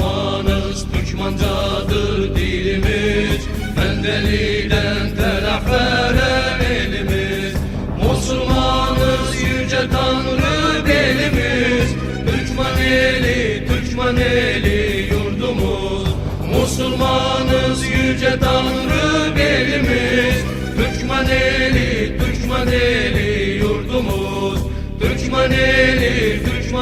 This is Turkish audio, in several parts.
düşmanız, Türkmencadır dilimiz. Mendeliden telafere elimiz. Müslümanız, yüce Tanrı belimiz. Türkmen eli yurdumuz. Müslümanız, yüce Tanrı belimiz. Türkmen eli yurdumuz. Türkmen eli yurdumuz.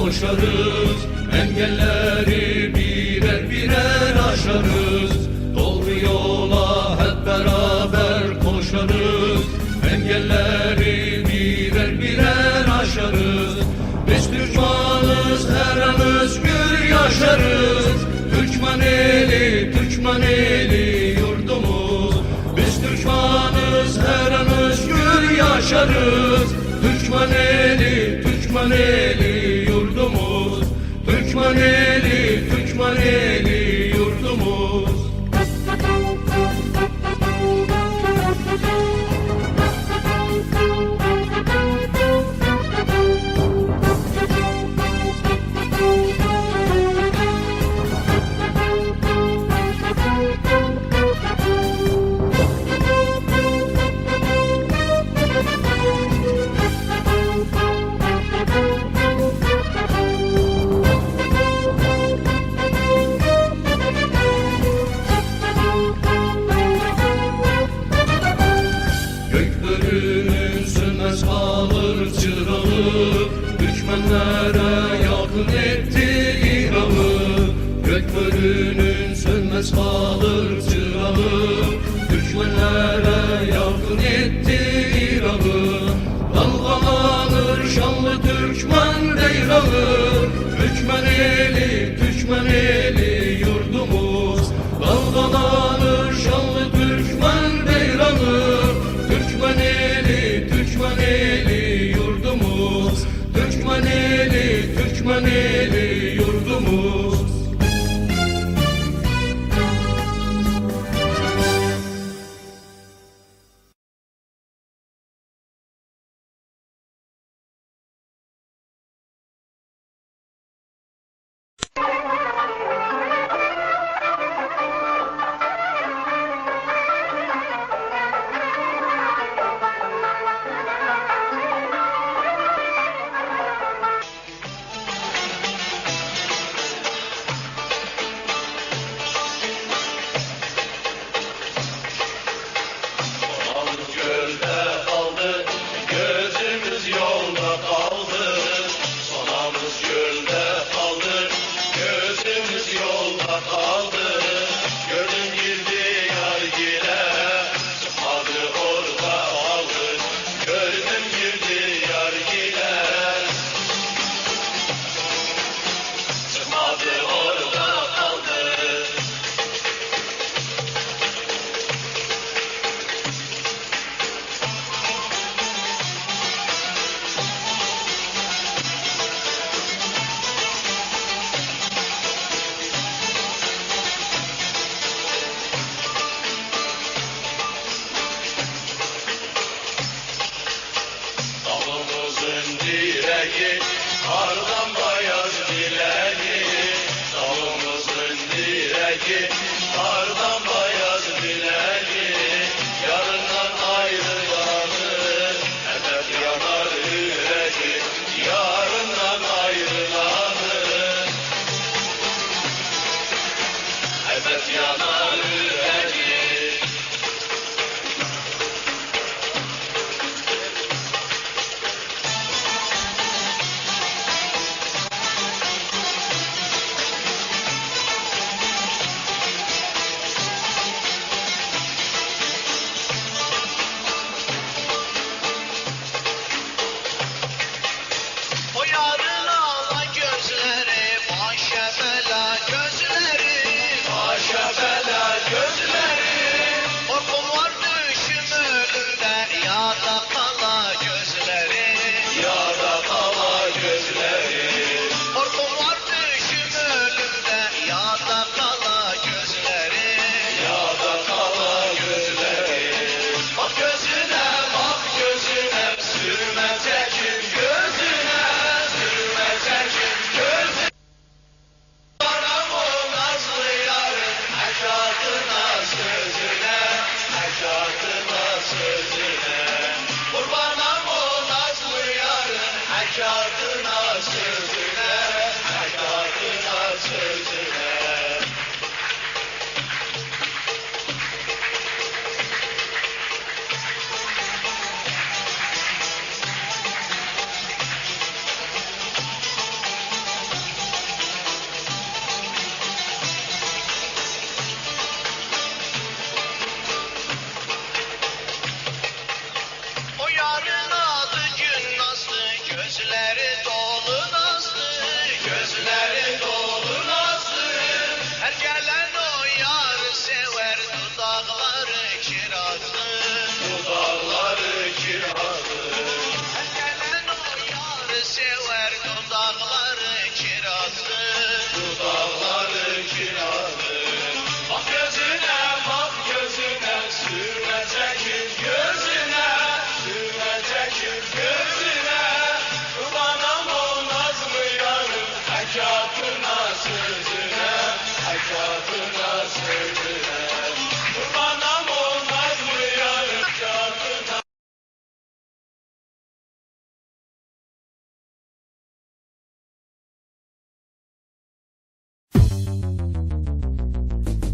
Koşarız, engelleri birer birer aşarız. Doğru yola hep beraber koşarız, engelleri birer birer aşarız. Biz Türkmanız, her an özgür yaşarız. Türkmen eli yurdumuz. Biz Türkmanız, her an özgür yaşarız. Türkmen eli yurdumuz. Türkmen eli yurdumuz. Sönmez kalır çırağı, düşmanlara yakın etti İran'ı. Gökbörünün sönmez kalır çırağı, düşmanlara yakın etti İran'ı. Dalgalanır şanlı Türkmen beyrağı. Türkmen eli yurdumuz. Dalgalanır şanlı Türkmen beyrağı. Türkmen eli yurdumuz. Türkmen eli yurdumuz. Kardan bayaz dileği, dalımızın direği, kardan bayaz dileği, yarından ayrılanı, hedef yanar yüreği, yarından ayrılanı, hedef yanar yüreği.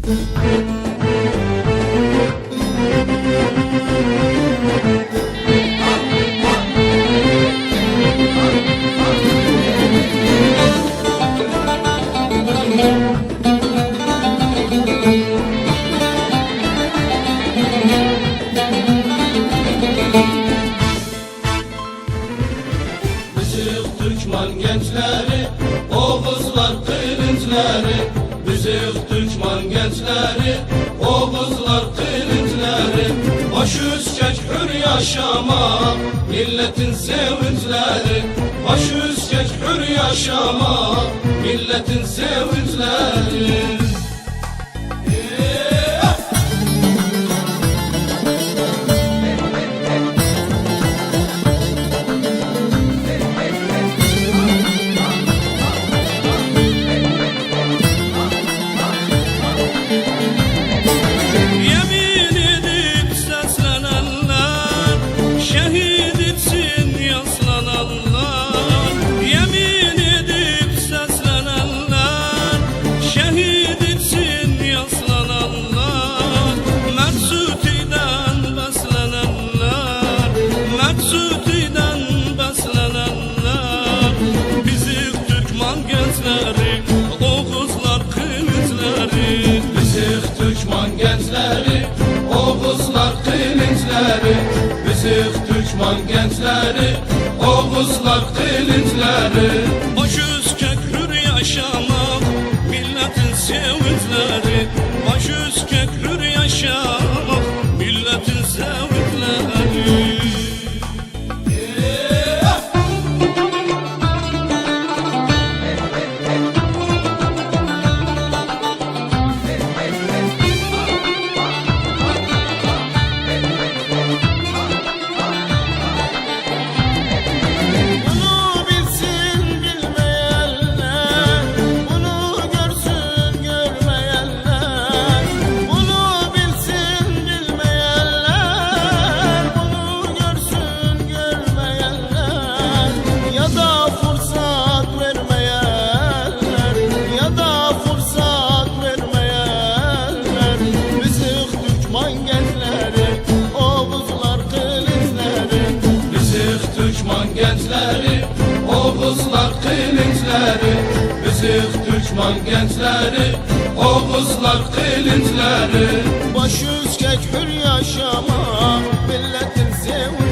Büzük Türkmen gençleri, Oğuzlar kılıçları. Büzük Türkmen gençleri, Oğuzlar kılıçları. Baş üskek hür yaşama, milletin sevinçleri. Baş üskek hür yaşama, milletin sevinçleri. Yemin edip seslenenler, şehit için yaslananlar. Yemin edip seslenenler, şehit için yaslananlar. Meksutiden beslenenler, Meksutiden beslenenler. Bizi Türkmen gençleri, Oğuzlar kılıçları. Büzük Türkmen gençleri, Oğuzlar kılıçları. Büzük Türkmen gençleri, Oğuzlar kılıçları. Baş üskek hür yaşamak, milletin sevinçleri. Baş üskek hür yaşamak, milletin sevinçleri. Bunu bilsin bilmeyenler, bunu görsün görmeyenler. Bunu bilsin bilmeyenler, bunu görsün görmeyenler. Ya da fırsat vermeyenler, ya da fırsat vermeyenler. Büzük Türkmen gençleri, Oğuzlar kılıçları. Büzük Türkmen gençleri, Oğuzlar kılıçları. Büzük Türkmen gençleri, Oğuzlar kılıçları. Baş üskek hür yaşama, milletin sevinçleri.